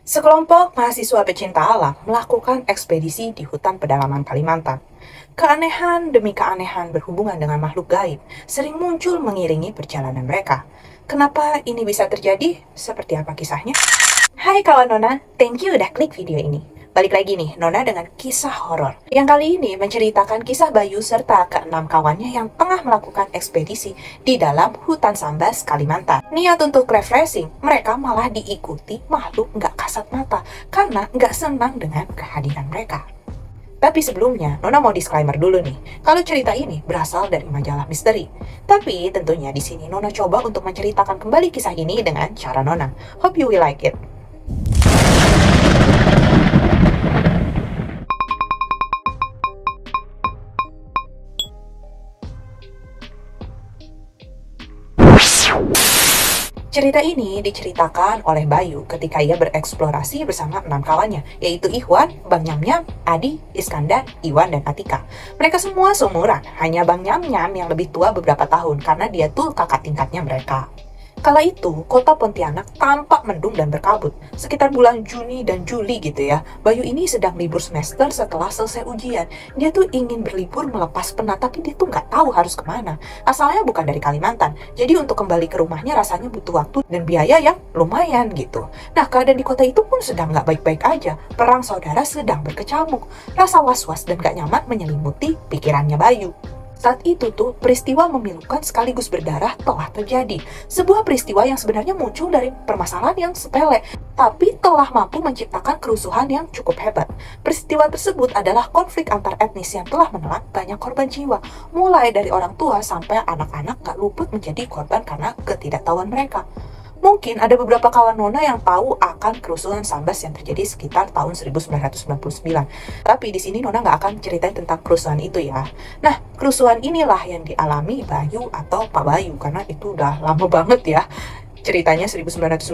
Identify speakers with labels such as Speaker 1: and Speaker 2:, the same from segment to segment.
Speaker 1: Sekelompok mahasiswa pecinta alam melakukan ekspedisi di hutan pedalaman Kalimantan. Keanehan demi keanehan berhubungan dengan makhluk gaib sering muncul mengiringi perjalanan mereka. Kenapa ini bisa terjadi? Seperti apa kisahnya? Hai kawan Nona, thank you udah klik video ini. Balik lagi nih, Nona dengan kisah horor. Yang kali ini menceritakan kisah Bayu serta keenam kawannya yang tengah melakukan ekspedisi di dalam hutan Sambas, Kalimantan. Niat untuk refreshing, mereka malah diikuti makhluk nggak kasat mata karena nggak senang dengan kehadiran mereka. Tapi sebelumnya, Nona mau disclaimer dulu nih, kalau cerita ini berasal dari majalah misteri. Tapi tentunya di sini Nona coba untuk menceritakan kembali kisah ini dengan cara Nona. Hope you will like it. Cerita ini diceritakan oleh Bayu ketika ia bereksplorasi bersama 6 kawannya, yaitu Ikhwan, Bang Nyam-Nyam, Adi, Iskandar, Iwan, dan Atika. Mereka semua seumuran, hanya Bang Nyam-Nyam yang lebih tua beberapa tahun karena dia tuh kakak tingkatnya mereka. Kala itu, kota Pontianak tampak mendung dan berkabut. Sekitar bulan Juni dan Juli gitu ya. Bayu ini sedang libur semester setelah selesai ujian. Dia tuh ingin berlibur melepas penat, tapi dia tuh nggak tahu harus kemana. Asalnya bukan dari Kalimantan. Jadi untuk kembali ke rumahnya rasanya butuh waktu dan biaya yang lumayan gitu. Nah, keadaan di kota itu pun sedang nggak baik-baik aja. Perang saudara sedang berkecamuk. Rasa was-was dan gak nyaman menyelimuti pikirannya Bayu. Saat itu tuh, peristiwa memilukan sekaligus berdarah telah terjadi. Sebuah peristiwa yang sebenarnya muncul dari permasalahan yang sepele, tapi telah mampu menciptakan kerusuhan yang cukup hebat. Peristiwa tersebut adalah konflik antar etnis yang telah menelan banyak korban jiwa. Mulai dari orang tua sampai anak-anak gak luput menjadi korban karena ketidaktahuan mereka. Mungkin ada beberapa kawan Nona yang tahu akan kerusuhan Sambas yang terjadi sekitar tahun 1999. Tapi di sini Nona nggak akan ceritain tentang kerusuhan itu ya. Nah, kerusuhan inilah yang dialami Bayu atau Pak Bayu, karena itu udah lama banget ya. Ceritanya 1999,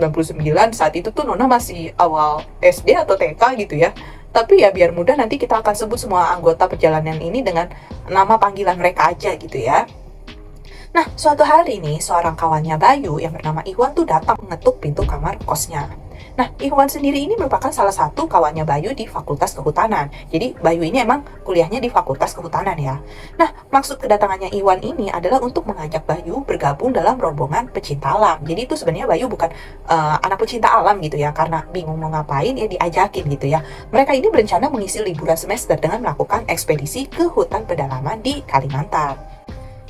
Speaker 1: saat itu tuh Nona masih awal SD atau TK gitu ya. Tapi ya biar mudah, nanti kita akan sebut semua anggota perjalanan ini dengan nama panggilan mereka aja gitu ya. Nah, suatu hari nih, seorang kawannya Bayu yang bernama Iwan tuh datang mengetuk pintu kamar kosnya. Nah, Iwan sendiri ini merupakan salah satu kawannya Bayu di Fakultas Kehutanan. Jadi, Bayu ini emang kuliahnya di Fakultas Kehutanan ya. Nah, maksud kedatangannya Iwan ini adalah untuk mengajak Bayu bergabung dalam rombongan pecinta alam. Jadi, itu sebenarnya Bayu bukan anak pecinta alam gitu ya, karena bingung mau ngapain ya diajakin gitu ya. Mereka ini berencana mengisi liburan semester dengan melakukan ekspedisi ke hutan pedalaman di Kalimantan.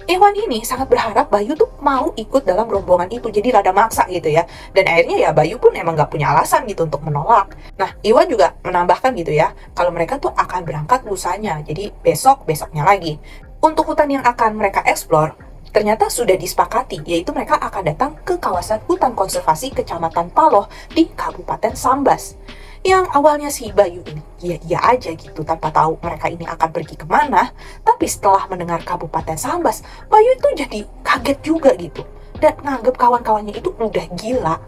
Speaker 1: Iwan ini sangat berharap Bayu tuh mau ikut dalam rombongan itu, jadi rada maksa gitu ya. Dan akhirnya ya Bayu pun emang gak punya alasan gitu untuk menolak. Nah, Iwan juga menambahkan gitu ya, kalau mereka tuh akan berangkat lusanya, jadi besoknya lagi. Untuk hutan yang akan mereka eksplor, ternyata sudah disepakati, yaitu mereka akan datang ke kawasan hutan konservasi Kecamatan Paloh di Kabupaten Sambas. Yang awalnya si Bayu ini iya aja gitu tanpa tahu mereka ini akan pergi kemana. Tapi setelah mendengar Kabupaten Sambas, Bayu itu jadi kaget juga gitu. Dan nganggep kawan-kawannya itu udah gila.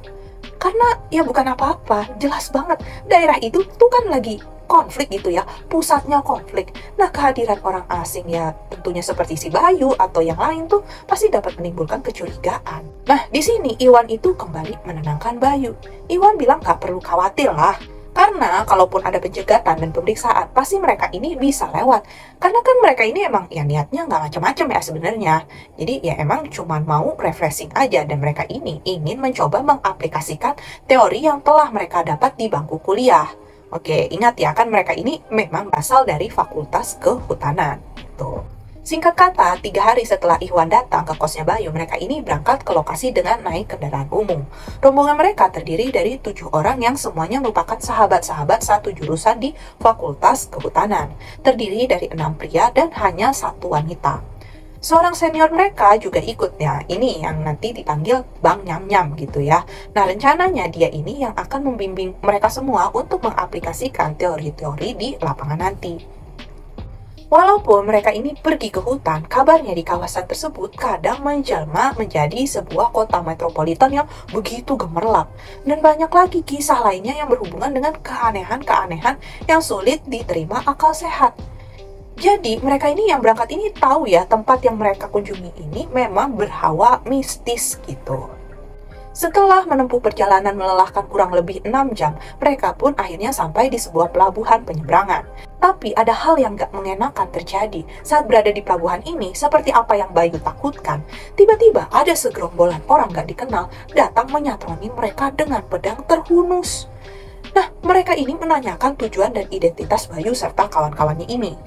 Speaker 1: Karena ya bukan apa-apa, jelas banget daerah itu tuh kan lagi konflik gitu ya, pusatnya konflik. Nah, kehadiran orang asing ya tentunya seperti si Bayu atau yang lain tuh pasti dapat menimbulkan kecurigaan. Nah, di sini Iwan itu kembali menenangkan Bayu. Iwan bilang gak perlu khawatir lah. Karena kalaupun ada penjegatan dan pemeriksaan, pasti mereka ini bisa lewat. Karena kan mereka ini emang ya niatnya nggak macam-macam ya sebenarnya. Jadi ya emang cuma mau refreshing aja, dan mereka ini ingin mencoba mengaplikasikan teori yang telah mereka dapat di bangku kuliah. Oke, ingat ya kan mereka ini memang berasal dari Fakultas Kehutanan. Tuh. Singkat kata, 3 hari setelah Iwan datang ke kosnya Bayu, mereka ini berangkat ke lokasi dengan naik kendaraan umum. Rombongan mereka terdiri dari 7 orang yang semuanya merupakan sahabat-sahabat satu jurusan di Fakultas Kehutanan. Terdiri dari 6 pria dan hanya 1 wanita. Seorang senior mereka juga ikut ya, ini yang nanti dipanggil Bang Nyam-Nyam gitu ya. Nah, rencananya dia ini yang akan membimbing mereka semua untuk mengaplikasikan teori-teori di lapangan nanti. Walaupun mereka ini pergi ke hutan, kabarnya di kawasan tersebut kadang menjelma menjadi sebuah kota metropolitan yang begitu gemerlap. Dan banyak lagi kisah lainnya yang berhubungan dengan keanehan-keanehan yang sulit diterima akal sehat. Jadi mereka ini yang berangkat ini tahu ya tempat yang mereka kunjungi ini memang berhawa mistis gitu. Setelah menempuh perjalanan melelahkan kurang lebih 6 jam, mereka pun akhirnya sampai di sebuah pelabuhan penyeberangan. Tapi ada hal yang gak mengenakan terjadi. Saat berada di pelabuhan ini, seperti apa yang Bayu takutkan, tiba-tiba ada segerombolan orang gak dikenal datang menyatroni mereka dengan pedang terhunus. Nah, mereka ini menanyakan tujuan dan identitas Bayu serta kawan-kawannya ini.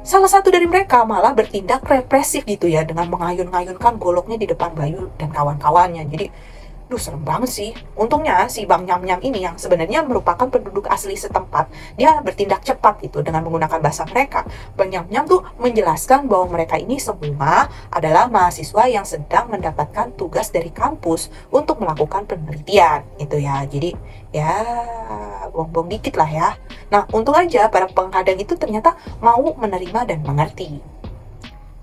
Speaker 1: Salah satu dari mereka malah bertindak represif gitu ya, dengan mengayun-ngayunkan goloknya di depan Bayu dan kawan-kawannya. Jadi, serem banget sih. Untungnya si Bang Nyam-Nyam ini yang sebenarnya merupakan penduduk asli setempat, dia bertindak cepat gitu dengan menggunakan bahasa mereka. Bang Nyam-Nyam tuh menjelaskan bahwa mereka ini semua adalah mahasiswa yang sedang mendapatkan tugas dari kampus untuk melakukan penelitian gitu ya. Jadi ya bohong-bohong dikit lah ya. Nah, untung aja para penghadang itu ternyata mau menerima dan mengerti.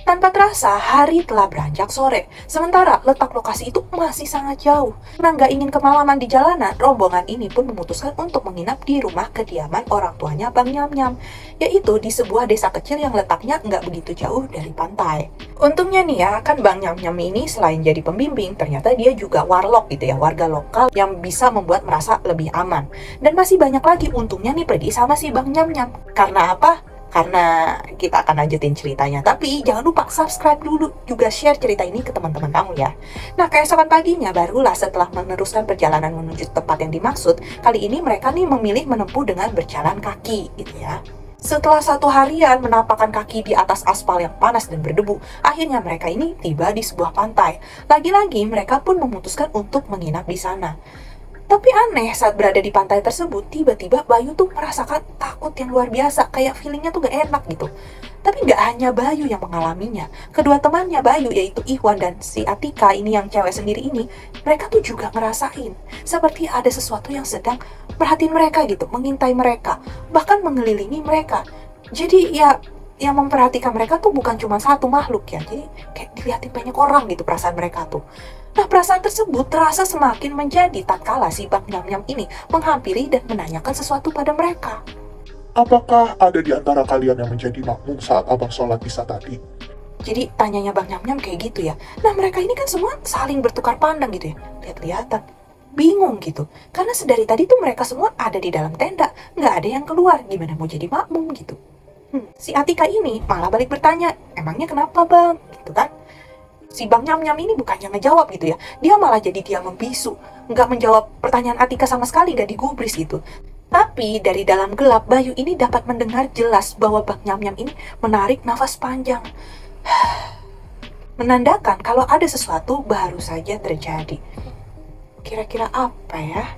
Speaker 1: Tanpa terasa, hari telah beranjak sore. Sementara letak lokasi itu masih sangat jauh. Karena nggak ingin kemalaman di jalanan, rombongan ini pun memutuskan untuk menginap di rumah kediaman orang tuanya Bang Nyam-Nyam, yaitu di sebuah desa kecil yang letaknya nggak begitu jauh dari pantai. Untungnya nih ya, kan Bang Nyam-Nyam ini selain jadi pembimbing, ternyata dia juga warlock gitu ya, warga lokal yang bisa membuat merasa lebih aman. Dan masih banyak lagi untungnya nih pergi sama si Bang Nyam-Nyam. Karena apa? Karena kita akan lanjutin ceritanya. Tapi jangan lupa subscribe dulu, juga share cerita ini ke teman-teman kamu ya. Nah, keesokan paginya barulah setelah meneruskan perjalanan menuju tempat yang dimaksud, kali ini mereka nih memilih menempuh dengan berjalan kaki gitu ya. Setelah 1 harian menapakkan kaki di atas aspal yang panas dan berdebu, akhirnya mereka ini tiba di sebuah pantai. Lagi-lagi mereka pun memutuskan untuk menginap di sana. Tapi aneh, saat berada di pantai tersebut, tiba-tiba Bayu tuh merasakan takut yang luar biasa, kayak feelingnya tuh gak enak gitu. Tapi gak hanya Bayu yang mengalaminya, kedua temannya Bayu yaitu Ikhwan dan si Atika ini yang cewek sendiri ini, mereka tuh juga ngerasain seperti ada sesuatu yang sedang perhatiin mereka gitu, mengintai mereka, bahkan mengelilingi mereka. Jadi ya, yang memperhatikan mereka tuh bukan cuma satu makhluk ya, jadi kayak dilihatin banyak orang gitu perasaan mereka tuh. Nah, perasaan tersebut terasa semakin menjadi tatkala si Bang Nyam-Nyam ini menghampiri dan menanyakan sesuatu pada mereka.
Speaker 2: Apakah ada di antara kalian yang menjadi makmum saat abang sholat isya tadi?
Speaker 1: Jadi tanyanya Bang Nyam-Nyam kayak gitu ya. Nah, mereka ini kan semua saling bertukar pandang gitu ya. Lihat-lihatan. Bingung gitu. Karena sedari tadi tuh mereka semua ada di dalam tenda. Nggak ada yang keluar. Gimana mau jadi makmum gitu. Si Atika ini malah balik bertanya, emangnya kenapa Bang? Gitu kan. Si Bang Nyam-Nyam ini bukannya ngejawab gitu ya, dia malah jadi dia membisu, nggak menjawab pertanyaan Atika sama sekali, nggak digubris gitu. Tapi dari dalam gelap, Bayu ini dapat mendengar jelas bahwa Bang Nyam-Nyam ini menarik nafas panjang, menandakan kalau ada sesuatu baru saja terjadi. Kira-kira apa ya?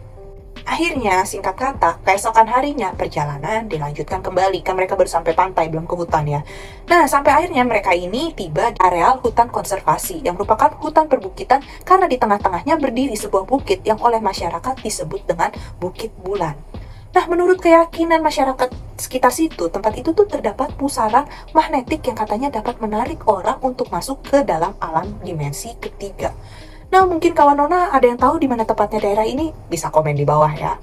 Speaker 1: Akhirnya, singkat kata, keesokan harinya perjalanan dilanjutkan kembali. Kan mereka baru sampai pantai, belum ke hutan ya. Nah, sampai akhirnya mereka ini tiba di areal hutan konservasi yang merupakan hutan perbukitan karena di tengah-tengahnya berdiri sebuah bukit yang oleh masyarakat disebut dengan Bukit Bulan. Nah, menurut keyakinan masyarakat sekitar situ, tempat itu tuh terdapat pusaran magnetik yang katanya dapat menarik orang untuk masuk ke dalam alam dimensi ketiga. Nah, mungkin kawan Nona ada yang tahu di mana tepatnya daerah ini? Bisa komen di bawah ya.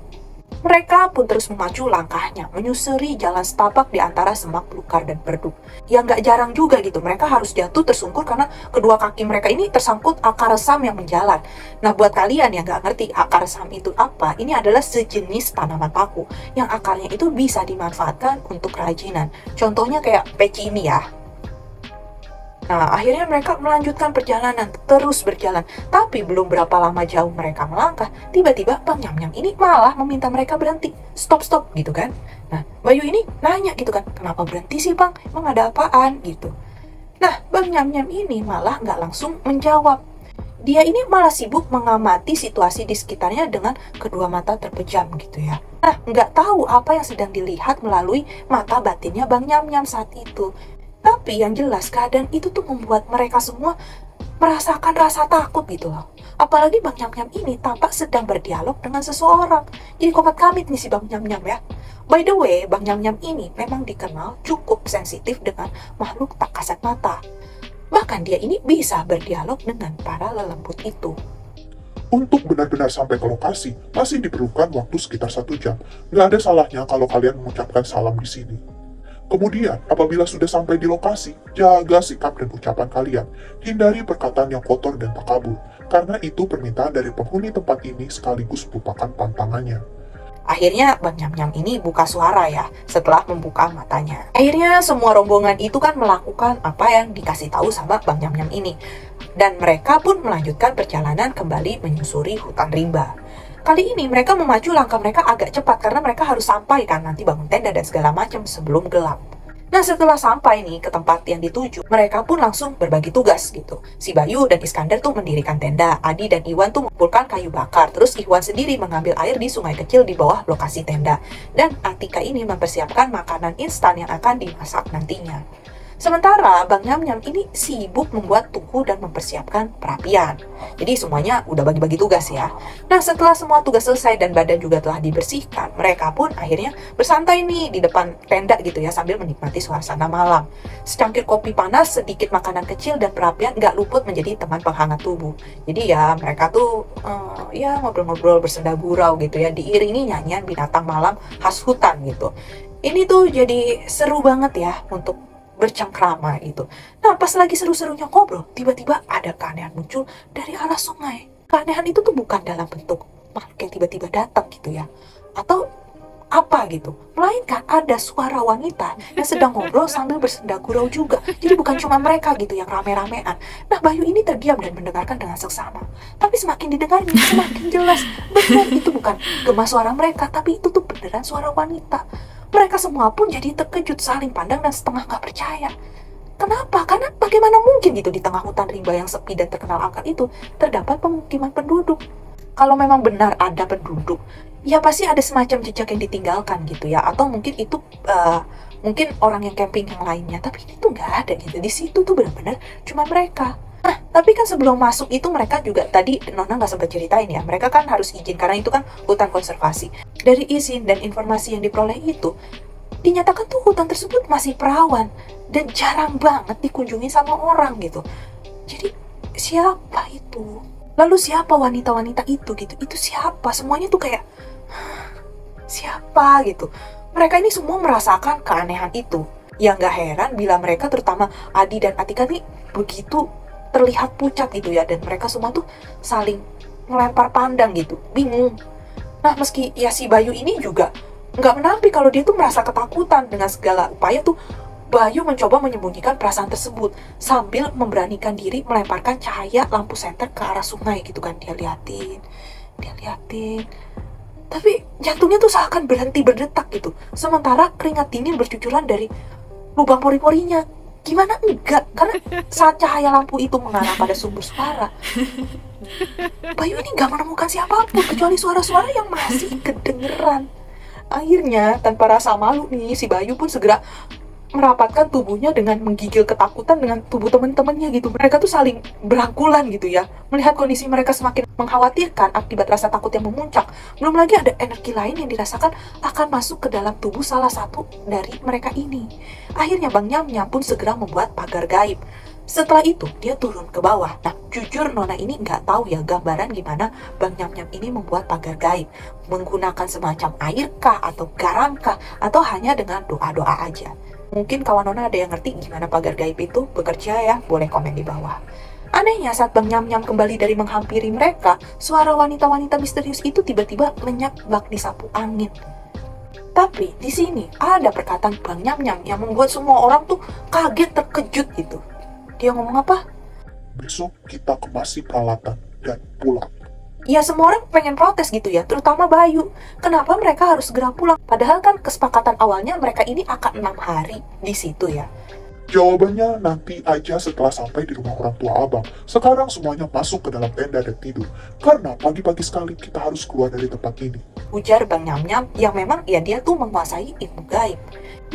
Speaker 1: Mereka pun terus memacu langkahnya, menyusuri jalan setapak di antara semak belukar dan berduk. Yang gak jarang juga gitu, mereka harus jatuh tersungkur karena kedua kaki mereka ini tersangkut akar resam yang menjalar. Nah, buat kalian yang gak ngerti akar resam itu apa, ini adalah sejenis tanaman paku yang akarnya itu bisa dimanfaatkan untuk kerajinan. Contohnya kayak peci ini ya. Nah, akhirnya mereka melanjutkan perjalanan, terus berjalan. Tapi belum berapa lama jauh mereka melangkah, tiba-tiba Bang Nyam-Nyam ini malah meminta mereka berhenti. Stop gitu kan. Nah, Bayu ini nanya gitu kan, kenapa berhenti sih Bang? Emang ada apaan gitu. Nah, Bang Nyam-Nyam ini malah nggak langsung menjawab. Dia ini malah sibuk mengamati situasi di sekitarnya dengan kedua mata terpejam gitu ya. Nah, nggak tahu apa yang sedang dilihat melalui mata batinnya Bang Nyam-Nyam saat itu. Tapi yang jelas keadaan itu tuh membuat mereka semua merasakan rasa takut gitu loh. Apalagi Bang Nyam-Nyam ini tampak sedang berdialog dengan seseorang. Jadi komat kamit nih si Bang Nyam-Nyam ya. By the way, Bang Nyam-Nyam ini memang dikenal cukup sensitif dengan makhluk tak kasat mata. Bahkan dia ini bisa berdialog dengan para lelembut itu.
Speaker 2: Untuk benar-benar sampai ke lokasi, masih diperlukan waktu sekitar 1 jam. Nggak ada salahnya kalau kalian mengucapkan salam di sini. Kemudian, apabila sudah sampai di lokasi, jaga sikap dan ucapan kalian. Hindari perkataan yang kotor dan takabur. karena itu permintaan dari penghuni tempat ini sekaligus merupakan pantangannya.
Speaker 1: Akhirnya Bang Nyam-Nyam ini buka suara ya setelah membuka matanya. Akhirnya semua rombongan itu kan melakukan apa yang dikasih tahu sama Bang Nyam-Nyam ini. Dan mereka pun melanjutkan perjalanan kembali menyusuri hutan rimba. Kali ini mereka memacu langkah mereka agak cepat karena mereka harus sampai kan nanti bangun tenda dan segala macam sebelum gelap. Nah setelah sampai nih ke tempat yang dituju, mereka pun langsung berbagi tugas gitu. Si Bayu dan Iskandar tuh mendirikan tenda, Adi dan Iwan tuh mengumpulkan kayu bakar, terus Iwan sendiri mengambil air di sungai kecil di bawah lokasi tenda. Dan Atika ini mempersiapkan makanan instan yang akan dimasak nantinya. Sementara Bang Nyam-Nyam ini sibuk membuat tungku dan mempersiapkan perapian. Jadi semuanya udah bagi-bagi tugas ya. Nah setelah semua tugas selesai dan badan juga telah dibersihkan, mereka pun akhirnya bersantai nih di depan tenda gitu ya sambil menikmati suasana malam. Secangkir kopi panas, sedikit makanan kecil dan perapian gak luput menjadi teman penghangat tubuh. Jadi ya mereka tuh ya ngobrol-ngobrol bersenda gurau gitu ya, diiringi nyanyian binatang malam khas hutan gitu. Ini tuh jadi seru banget ya untuk bercengkrama gitu. Nah pas lagi seru-serunya ngobrol, tiba-tiba ada keanehan muncul dari arah sungai. Keanehan itu tuh bukan dalam bentuk makhluk yang tiba-tiba datang gitu ya, atau apa gitu, melainkan ada suara wanita yang sedang ngobrol sambil bersenda gurau juga. Jadi bukan cuma mereka gitu yang rame-ramean. Nah Bayu ini terdiam dan mendengarkan dengan seksama. Tapi semakin didengarnya semakin jelas, benar itu bukan gema suara mereka, tapi itu tuh beneran suara wanita. Mereka semua pun jadi terkejut, saling pandang dan setengah gak percaya. Kenapa? Karena bagaimana mungkin gitu di tengah hutan rimba yang sepi dan terkenal angker itu terdapat pemukiman penduduk. Kalau memang benar ada penduduk, ya pasti ada semacam jejak yang ditinggalkan gitu ya. Atau mungkin itu mungkin orang yang camping yang lainnya. Tapi ini tuh nggak ada gitu. Di situ tuh benar-benar cuma mereka. Nah, tapi kan sebelum masuk itu mereka juga tadi Nona nggak sempat ceritain ya. Mereka kan harus izin karena itu kan hutan konservasi. Dari izin dan informasi yang diperoleh itu, dinyatakan tuh hutan tersebut masih perawan dan jarang banget dikunjungi sama orang gitu. Jadi siapa itu? Lalu siapa wanita-wanita itu gitu? Itu siapa? Semuanya tuh kayak siapa gitu. Mereka ini semua merasakan keanehan itu. Ya nggak heran bila mereka terutama Adi dan Atika nih begitu terlihat pucat gitu ya. Dan mereka semua tuh saling melempar pandang gitu. Bingung. Nah meski ya si Bayu ini juga nggak menampik kalau dia tuh merasa ketakutan. Dengan segala upaya tuh Bayu mencoba menyembunyikan perasaan tersebut sambil memberanikan diri melemparkan cahaya lampu senter ke arah sungai gitu kan. Dia liatin. Tapi jantungnya tuh seakan berhenti berdetak gitu. Sementara keringat dingin bercucuran dari lubang pori-porinya. Gimana enggak? Karena saat cahaya lampu itu mengarah pada sumber suara, Bayu ini nggak menemukan siapapun kecuali suara-suara yang masih kedengeran. Akhirnya tanpa rasa malu nih si Bayu pun segera merapatkan tubuhnya dengan menggigil ketakutan dengan tubuh teman-temannya gitu. Mereka tuh saling berangkulan gitu ya. Melihat kondisi mereka semakin mengkhawatirkan akibat rasa takut yang memuncak. Belum lagi ada energi lain yang dirasakan akan masuk ke dalam tubuh salah satu dari mereka ini. Akhirnya Bang Nyam-Nyam pun segera membuat pagar gaib. Setelah itu dia turun ke bawah. Nah jujur Nona ini nggak tahu ya gambaran gimana Bang Nyam-Nyam ini membuat pagar gaib. Menggunakan semacam air kah atau garam kah atau hanya dengan doa-doa aja. Mungkin kawan Nona ada yang ngerti gimana pagar gaib itu bekerja ya, boleh komen di bawah. Anehnya saat Bang Nyam-Nyam kembali dari menghampiri mereka, suara wanita-wanita misterius itu tiba-tiba lenyap bak disapu angin. Tapi di sini ada perkataan Bang Nyam-Nyam yang membuat semua orang tuh kaget terkejut gitu. Dia ngomong apa?
Speaker 2: Besok kita kemasi peralatan dan pulang.
Speaker 1: Ya semua orang pengen protes gitu ya, terutama Bayu. Kenapa mereka harus segera pulang? Padahal kan kesepakatan awalnya mereka ini akan 6 hari di situ ya.
Speaker 2: Jawabannya nanti aja setelah sampai di rumah orang tua abang. Sekarang semuanya masuk ke dalam tenda dan tidur. Karena pagi-pagi sekali kita harus keluar dari tempat ini.
Speaker 1: Ujar Bang Nyam-Nyam yang memang ya dia tuh menguasai ilmu gaib.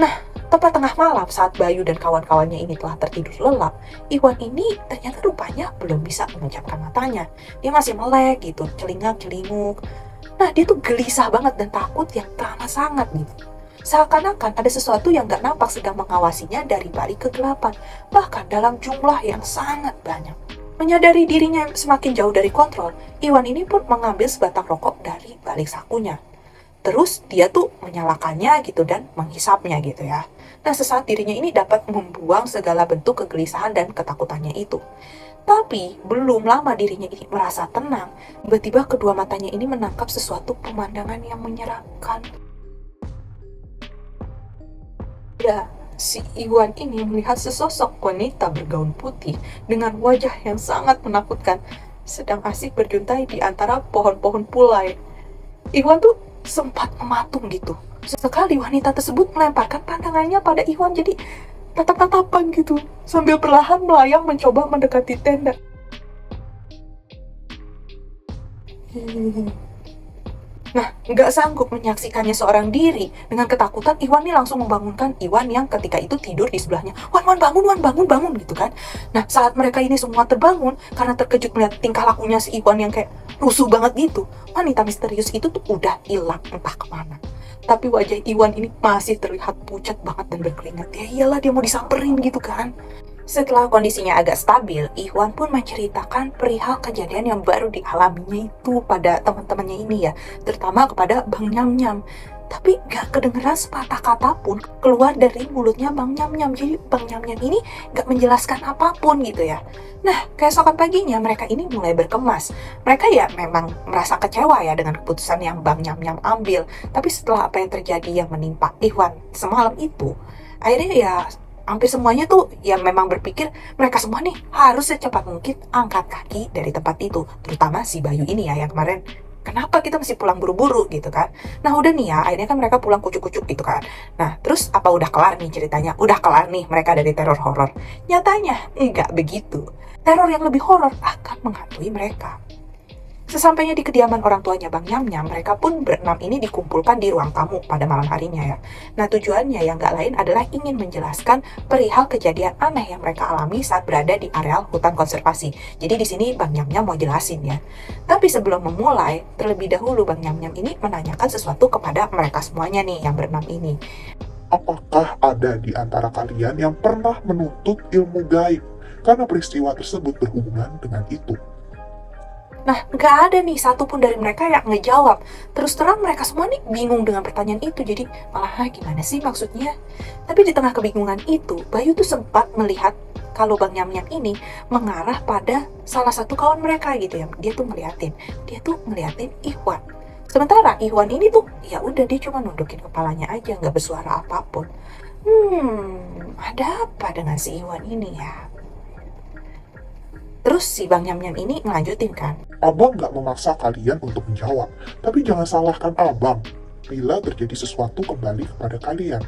Speaker 1: Nah, tepat tengah malam saat Bayu dan kawan-kawannya ini telah tertidur lelap, Iwan ini ternyata rupanya belum bisa memejamkan matanya. Dia masih melek gitu, celingak-celinguk. Nah, dia tuh gelisah banget dan takut yang teramat sangat gitu. Seakan-akan ada sesuatu yang gak nampak sedang mengawasinya dari balik kegelapan, bahkan dalam jumlah yang sangat banyak. Menyadari dirinya yang semakin jauh dari kontrol, Iwan ini pun mengambil sebatang rokok dari balik sakunya. Terus dia tuh menyalakannya gitu dan menghisapnya gitu ya. Nah, sesaat dirinya ini dapat membuang segala bentuk kegelisahan dan ketakutannya itu. Tapi belum lama dirinya ini merasa tenang, tiba-tiba kedua matanya ini menangkap sesuatu pemandangan yang menyeramkan. Ya, si Iwan ini melihat sesosok wanita bergaun putih dengan wajah yang sangat menakutkan, sedang asik berjuntai di antara pohon-pohon pulai. Iwan tuh sempat mematung gitu. Sesekali wanita tersebut melemparkan pandangannya pada Iwan, jadi tatap-tatapan gitu, sambil perlahan melayang mencoba mendekati tenda. Nah, nggak sanggup menyaksikannya seorang diri, dengan ketakutan Iwan nih langsung membangunkan Iwan yang ketika itu tidur di sebelahnya. Wan, bangun, Wan, bangun gitu kan. Nah, saat mereka ini semua terbangun, karena terkejut melihat tingkah lakunya si Iwan yang kayak rusuh banget gitu, wanita misterius itu tuh udah hilang entah kemana. Tapi wajah Iwan ini masih terlihat pucat banget dan berkeringat. Ya iyalah, dia mau disamperin gitu kan. Setelah kondisinya agak stabil, Iwan pun menceritakan perihal kejadian yang baru dialaminya itu pada teman-temannya ini ya, terutama kepada Bang Nyam-Nyam. Tapi gak kedengeran sepatah kata pun keluar dari mulutnya Bang Nyam-Nyam. Jadi Bang Nyam-Nyam ini gak menjelaskan apapun gitu ya. Nah, keesokan paginya mereka ini mulai berkemas. Mereka ya memang merasa kecewa ya dengan keputusan yang Bang Nyam-Nyam ambil. Tapi setelah apa yang terjadi yang menimpa Iwan semalam itu, akhirnya ya hampir semuanya tuh ya memang berpikir mereka semua nih harus secepat mungkin angkat kaki dari tempat itu. Terutama si Bayu ini ya yang kemarin, kenapa kita mesti pulang buru-buru gitu kan. Nah udah nih ya, akhirnya kan mereka pulang kucuk-kucuk gitu kan. Nah terus apa udah kelar nih ceritanya? Udah kelar nih mereka dari teror horor? Nyatanya enggak begitu. Teror yang lebih horor akan menghantui mereka. Sesampainya di kediaman orang tuanya Bang Nyam-Nyam, mereka pun berenam ini dikumpulkan di ruang tamu pada malam harinya ya. Nah tujuannya yang gak lain adalah ingin menjelaskan perihal kejadian aneh yang mereka alami saat berada di areal hutan konservasi. Jadi di sini Bang Nyam-Nyam mau jelasin ya. Tapi sebelum memulai, terlebih dahulu Bang Nyam-Nyam ini menanyakan sesuatu kepada mereka semuanya nih yang berenam ini.
Speaker 2: Apakah ada di antara kalian yang pernah menuntut ilmu gaib karena peristiwa tersebut berhubungan dengan itu?
Speaker 1: Nah, nggak ada nih satupun dari mereka yang ngejawab. Terus terang mereka semua nih bingung dengan pertanyaan itu. Jadi malah gimana sih maksudnya? Tapi di tengah kebingungan itu, Bayu tuh sempat melihat kalau Bang Nyam-Nyam ini mengarah pada salah satu kawan mereka gitu ya. Dia tuh ngeliatin Iwan. Sementara Iwan ini tuh ya udah dia cuma nundukin kepalanya aja, nggak bersuara apapun. Ada apa dengan si Iwan ini ya? Terus si Bang Nyam-Nyam ini ngelanjutin kan.
Speaker 2: Abang gak memaksa kalian untuk menjawab, tapi jangan salahkan abang bila terjadi sesuatu kembali kepada kalian.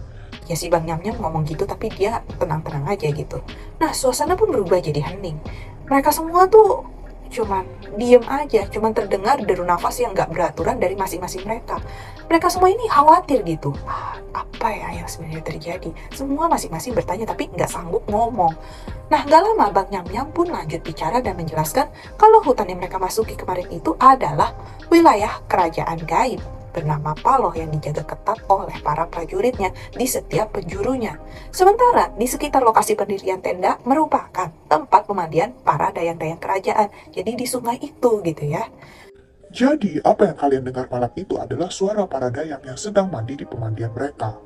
Speaker 1: Ya si Bang Nyam-Nyam ngomong gitu tapi dia tenang-tenang aja gitu. Nah suasana pun berubah jadi hening. Mereka semua tuh cuman diem aja, cuman terdengar deru nafas yang gak beraturan dari masing-masing mereka. Mereka semua ini khawatir gitu. Apa ya yang sebenarnya terjadi? Semua masing-masing bertanya tapi gak sanggup ngomong. Nah gak lama Bang Nyam-Nyam pun lanjut bicara dan menjelaskan kalau hutan yang mereka masuki kemarin itu adalah wilayah kerajaan gaib bernama Paloh yang dijaga ketat oleh para prajuritnya di setiap penjurunya. Sementara di sekitar lokasi pendirian tenda merupakan tempat pemandian para dayang-dayang kerajaan. Jadi di sungai itu gitu ya.
Speaker 2: Jadi apa yang kalian dengar malam itu adalah suara para dayang yang sedang mandi di pemandian mereka.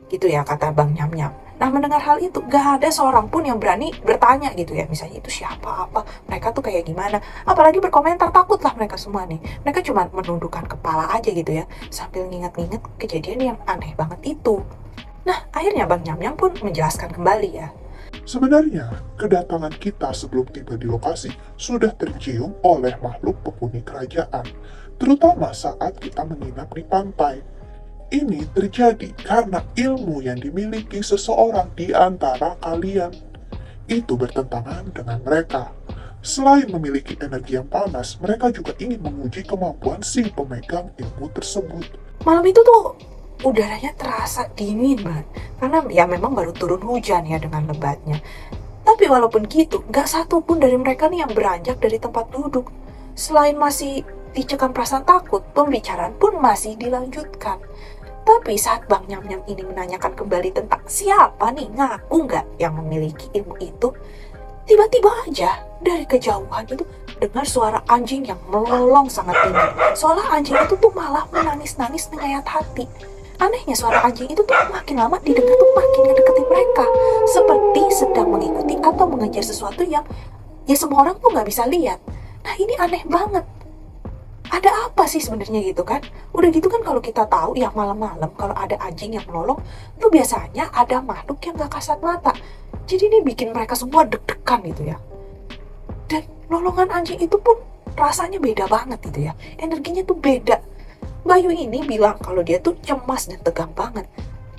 Speaker 1: Gitu ya kata Bang Nyam-Nyam. Nah mendengar hal itu gak ada seorang pun yang berani bertanya gitu ya. Misalnya itu siapa, apa, mereka tuh kayak gimana. Apalagi berkomentar, takutlah mereka semua nih. Mereka cuma menundukkan kepala aja gitu ya. Sambil nginget-nginget kejadian yang aneh banget itu. Nah akhirnya Bang Nyam-Nyam pun menjelaskan kembali ya.
Speaker 2: Sebenarnya, kedatangan kita sebelum tiba di lokasi sudah tercium oleh makhluk penghuni kerajaan, terutama saat kita menginap di pantai. Ini terjadi karena ilmu yang dimiliki seseorang di antara kalian itu bertentangan dengan mereka. Selain memiliki energi yang panas, mereka juga ingin menguji kemampuan si pemegang ilmu tersebut.
Speaker 1: Malam itu tuh udaranya terasa dingin banget, karena ya memang baru turun hujan ya dengan lebatnya. Tapi walaupun gitu, gak satu pun dari mereka nih yang beranjak dari tempat duduk. Selain masih dicekam perasaan takut, pembicaraan pun masih dilanjutkan. Tapi saat Bang Nyam-Nyam ini menanyakan kembali tentang siapa nih ngaku nggak yang memiliki ilmu itu, tiba-tiba aja dari kejauhan itu terdengar suara anjing yang melolong sangat tinggi. Seolah anjing itu tuh malah menangis-nangis menyayat hati. Anehnya suara anjing itu tuh makin lama didengar tuh makin ngedeketi mereka. Seperti sedang mengikuti atau mengejar sesuatu yang ya semua orang tuh nggak bisa lihat. Nah ini aneh banget. Ada apa sih sebenarnya gitu kan? Udah gitu kan kalau kita tahu ya malam-malam kalau ada anjing yang melolong tuh biasanya ada makhluk yang gak kasat mata. Jadi ini bikin mereka semua deg-degan gitu ya. Dan lolongan anjing itu pun rasanya beda banget gitu ya. Energinya tuh beda. Bayu ini bilang kalau dia tuh cemas dan tegang banget.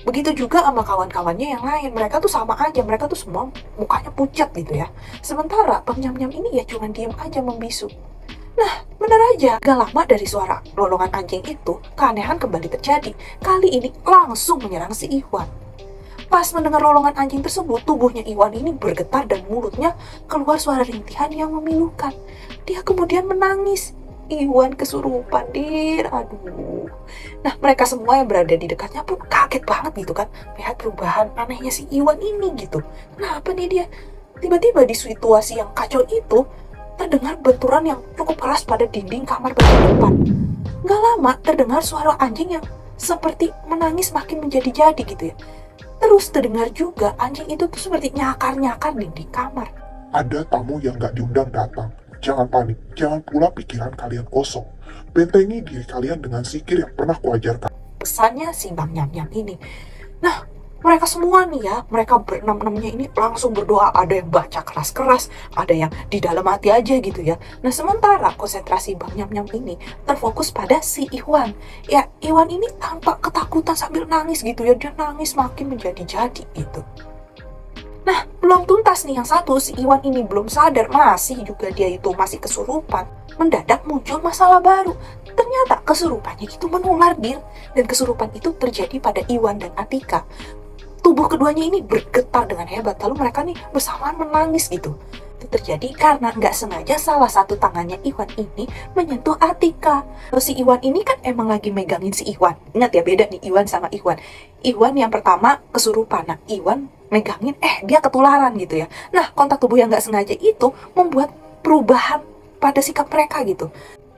Speaker 1: Begitu juga sama kawan-kawannya yang lain. Mereka tuh sama aja. Mereka tuh semua mukanya pucat gitu ya. Sementara Bang Nyam-Nyam ini ya cuma diem aja membisu. Nah, benar aja. Gak lama dari suara lolongan anjing itu, keanehan kembali terjadi. Kali ini langsung menyerang si Iwan. Pas mendengar lolongan anjing tersebut, tubuhnya Iwan ini bergetar dan mulutnya keluar suara rintihan yang memilukan. Dia kemudian menangis. Iwan kesurupan, dir. Aduh. Nah, mereka semua yang berada di dekatnya pun kaget banget gitu kan. Melihat perubahan anehnya si Iwan ini gitu. Kenapa nih dia? Tiba-tiba di situasi yang kacau itu, terdengar benturan yang cukup keras pada dinding kamar bagian depan. Gak lama terdengar suara anjing yang seperti menangis makin menjadi-jadi gitu ya. Terus terdengar juga anjing itu tuh seperti nyakar-nyakar dinding kamar.
Speaker 2: Ada tamu yang gak diundang datang. Jangan panik, jangan pula pikiran kalian kosong. Bentengi diri kalian dengan sikir yang pernah kuajarkan.
Speaker 1: Pesannya si Bang Nyam-Nyam ini. Nah, mereka semua nih ya, mereka berenam-enamnya ini langsung berdoa. Ada yang baca keras-keras, ada yang di dalam hati aja gitu ya. Nah, sementara konsentrasi Bang Nyam-Nyam ini terfokus pada si Iwan. Ya, Iwan ini tampak ketakutan sambil nangis gitu ya. Dia nangis makin menjadi-jadi gitu. Nah, belum tuntas nih yang satu, si Iwan ini belum sadar, masih juga dia itu masih kesurupan. Mendadak muncul masalah baru. Ternyata kesurupannya itu menular, dir. Dan kesurupan itu terjadi pada Iwan dan Atika. Tubuh keduanya ini bergetar dengan hebat, lalu mereka nih bersamaan menangis gitu. Itu terjadi karena nggak sengaja salah satu tangannya Iwan ini menyentuh Atika. Lalu si Iwan ini kan emang lagi megangin si Iwan. Ingat ya, beda nih Iwan sama Iwan. Iwan yang pertama kesurupan, nah Iwan megangin, dia ketularan gitu ya. Nah, kontak tubuh yang nggak sengaja itu membuat perubahan pada sikap mereka gitu.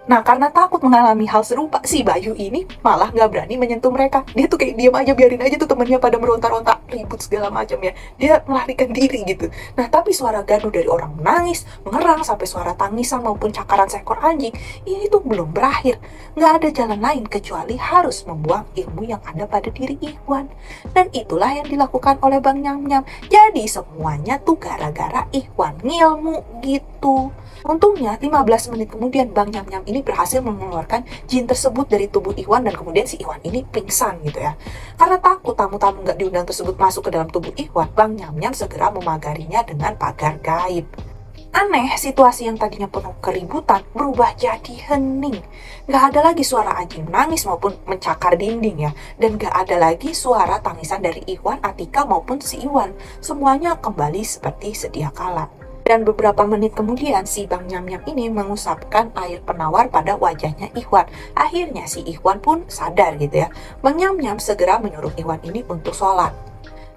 Speaker 1: Nah, karena takut mengalami hal serupa, si Bayu ini malah nggak berani menyentuh mereka. Dia tuh kayak diam aja, biarin aja tuh temennya pada meronta-ronta, ribut segala macam ya. Dia melarikan diri gitu. Nah, tapi suara gaduh dari orang menangis, mengerang, sampai suara tangisan maupun cakaran seekor anjing, ini tuh belum berakhir. Nggak ada jalan lain kecuali harus membuang ilmu yang ada pada diri Iwan. Dan itulah yang dilakukan oleh Bang Nyam-Nyam. Jadi semuanya tuh gara-gara Iwan ngilmu gitu. Untungnya 15 menit kemudian Bang Nyam-Nyam ini berhasil mengeluarkan jin tersebut dari tubuh Iwan dan kemudian si Iwan ini pingsan gitu ya. Karena takut tamu-tamu nggak diundang tersebut masuk ke dalam tubuh Iwan, Bang Nyam-Nyam segera memagarinya dengan pagar gaib. Aneh, situasi yang tadinya penuh keributan berubah jadi hening. Gak ada lagi suara anjing menangis maupun mencakar dinding ya. Dan gak ada lagi suara tangisan dari Iwan, Atika maupun si Iwan. Semuanya kembali seperti sedia kala. Dan beberapa menit kemudian si Bang Nyam-Nyam ini mengusapkan air penawar pada wajahnya Iwan. Akhirnya si Iwan pun sadar gitu ya. Bang Nyam-Nyam segera menyuruh Iwan ini untuk sholat.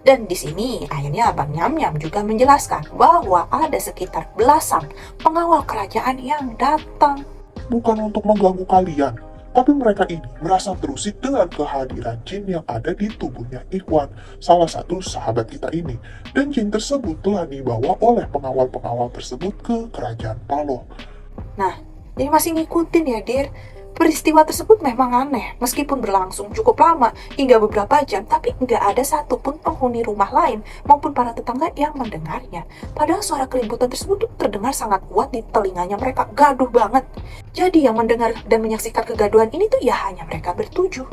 Speaker 1: Dan di sini akhirnya Bang Nyam-Nyam juga menjelaskan bahwa ada sekitar belasan pengawal kerajaan yang datang.
Speaker 2: Bukan untuk mengganggu kalian, tapi mereka ini merasa terusik dengan kehadiran jin yang ada di tubuhnya Ikhwan, salah satu sahabat kita ini. Dan jin tersebut telah dibawa oleh pengawal-pengawal tersebut ke kerajaan Paloh.
Speaker 1: Nah, jadi masih ngikutin ya, Dir. Peristiwa tersebut memang aneh, meskipun berlangsung cukup lama, hingga beberapa jam, tapi nggak ada satupun penghuni rumah lain maupun para tetangga yang mendengarnya. Padahal suara keributan tersebut terdengar sangat kuat di telinganya mereka, gaduh banget. Jadi yang mendengar dan menyaksikan kegaduhan ini tuh ya hanya mereka bertujuh.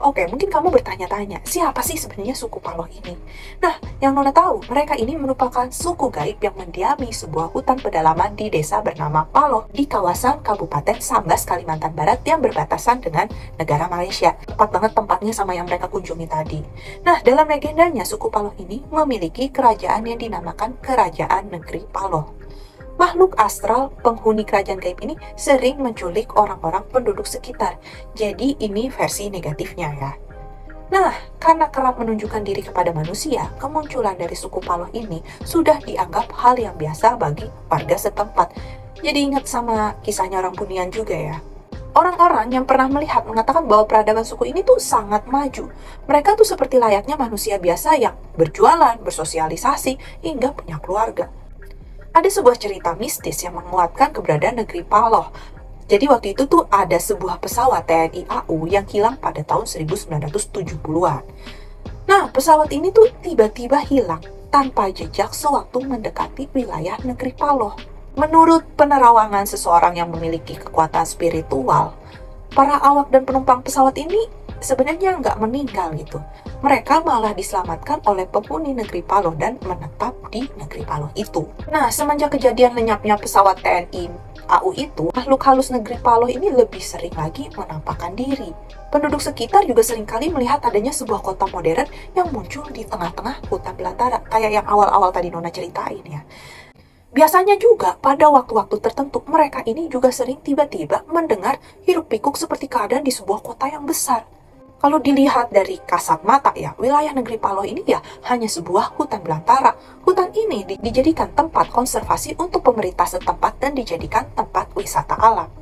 Speaker 1: Oke, mungkin kamu bertanya-tanya, siapa sih sebenarnya suku Paloh ini? Nah, yang Nona tahu, mereka ini merupakan suku gaib yang mendiami sebuah hutan pedalaman di desa bernama Paloh di kawasan Kabupaten Sambas, Kalimantan Barat yang berbatasan dengan negara Malaysia. Tepat banget tempatnya sama yang mereka kunjungi tadi. Nah, dalam legendanya, suku Paloh ini memiliki kerajaan yang dinamakan Kerajaan Negeri Paloh. Makhluk astral penghuni kerajaan gaib ini sering menculik orang-orang penduduk sekitar. Jadi ini versi negatifnya ya. Nah, karena kerap menunjukkan diri kepada manusia, kemunculan dari suku Paloh ini sudah dianggap hal yang biasa bagi warga setempat. Jadi ingat sama kisahnya orang Bunian juga ya. Orang-orang yang pernah melihat mengatakan bahwa peradaban suku ini tuh sangat maju. Mereka tuh seperti layaknya manusia biasa yang berjualan, bersosialisasi, hingga punya keluarga. Ada sebuah cerita mistis yang menguatkan keberadaan negeri Paloh. Jadi waktu itu tuh ada sebuah pesawat TNI AU yang hilang pada tahun 1970-an. Nah, pesawat ini tuh tiba-tiba hilang tanpa jejak sewaktu mendekati wilayah negeri Paloh. Menurut penerawangan seseorang yang memiliki kekuatan spiritual, para awak dan penumpang pesawat ini sebenarnya nggak meninggal gitu. Mereka malah diselamatkan oleh penghuni negeri Paloh dan menetap di negeri Paloh itu. Nah, semenjak kejadian lenyapnya pesawat TNI AU itu, makhluk halus negeri Paloh ini lebih sering lagi menampakkan diri. Penduduk sekitar juga seringkali melihat adanya sebuah kota modern yang muncul di tengah-tengah hutan belantara, kayak yang awal-awal tadi Nona ceritain ya. Biasanya juga pada waktu-waktu tertentu mereka ini juga sering tiba-tiba mendengar hiruk-pikuk seperti keadaan di sebuah kota yang besar. Kalau dilihat dari kasat mata ya, wilayah negeri Paloh ini ya hanya sebuah hutan belantara. Hutan ini dijadikan tempat konservasi untuk pemerintah setempat dan dijadikan tempat wisata alam.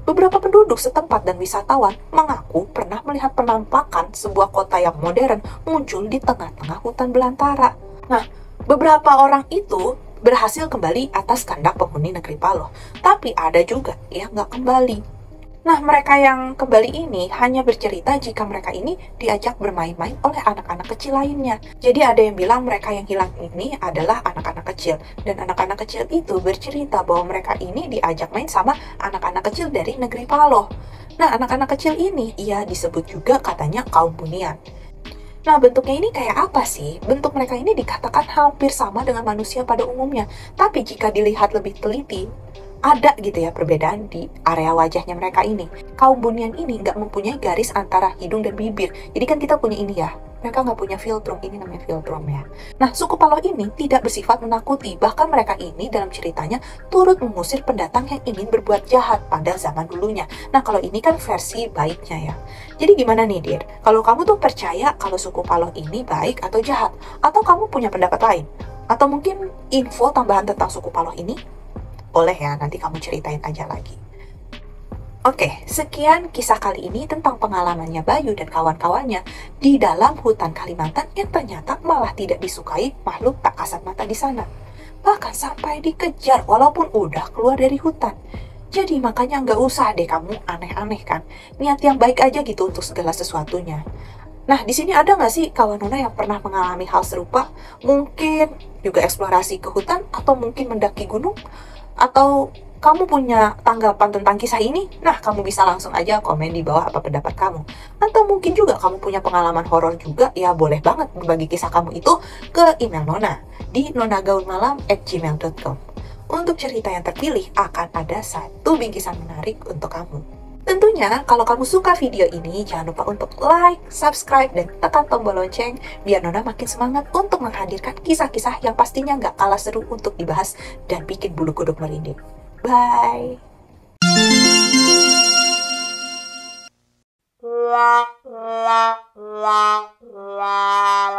Speaker 1: Beberapa penduduk setempat dan wisatawan mengaku pernah melihat penampakan sebuah kota yang modern muncul di tengah-tengah hutan belantara. Nah, beberapa orang itu berhasil kembali atas kehendak penghuni negeri Paloh, tapi ada juga yang nggak kembali. Nah, mereka yang kembali ini hanya bercerita jika mereka ini diajak bermain-main oleh anak-anak kecil lainnya. Jadi ada yang bilang mereka yang hilang ini adalah anak-anak kecil, dan anak-anak kecil itu bercerita bahwa mereka ini diajak main sama anak-anak kecil dari negeri Paloh. Nah, anak-anak kecil ini ia disebut juga katanya kaum Bunian. Nah, bentuknya ini kayak apa sih? Bentuk mereka ini dikatakan hampir sama dengan manusia pada umumnya. Tapi jika dilihat lebih teliti, ada gitu ya perbedaan di area wajahnya mereka ini. Kaum Bunian ini nggak mempunyai garis antara hidung dan bibir. Jadi kan kita punya ini ya. Mereka nggak punya filtrum, ini namanya filtrum ya. Nah, suku Paloh ini tidak bersifat menakuti. Bahkan mereka ini dalam ceritanya turut mengusir pendatang yang ingin berbuat jahat pada zaman dulunya. Nah, kalau ini kan versi baiknya ya. Jadi gimana nih, Dir? Kalau kamu tuh percaya kalau suku Paloh ini baik atau jahat? Atau kamu punya pendapat lain? Atau mungkin info tambahan tentang suku Paloh ini? Boleh ya, nanti kamu ceritain aja lagi. Oke, sekian kisah kali ini tentang pengalamannya Bayu dan kawan-kawannya di dalam hutan Kalimantan yang ternyata malah tidak disukai makhluk tak kasat mata di sana. Bahkan sampai dikejar walaupun udah keluar dari hutan. Jadi makanya nggak usah deh kamu aneh-aneh kan. Niat yang baik aja gitu untuk segala sesuatunya. Nah, di sini ada nggak sih kawan Nona yang pernah mengalami hal serupa? Mungkin juga eksplorasi ke hutan atau mungkin mendaki gunung? Atau kamu punya tanggapan tentang kisah ini? Nah, kamu bisa langsung aja komen di bawah apa pendapat kamu. Atau mungkin juga kamu punya pengalaman horor juga, ya boleh banget berbagi kisah kamu itu ke email Nona di nonagaulmalam@gmail.com. Untuk cerita yang terpilih akan ada satu bingkisan menarik untuk kamu. Tentunya, kalau kamu suka video ini, jangan lupa untuk like, subscribe, dan tekan tombol lonceng biar Nona makin semangat untuk menghadirkan kisah-kisah yang pastinya nggak kalah seru untuk dibahas dan bikin bulu kuduk merinding. Bye!
Speaker 3: La la la la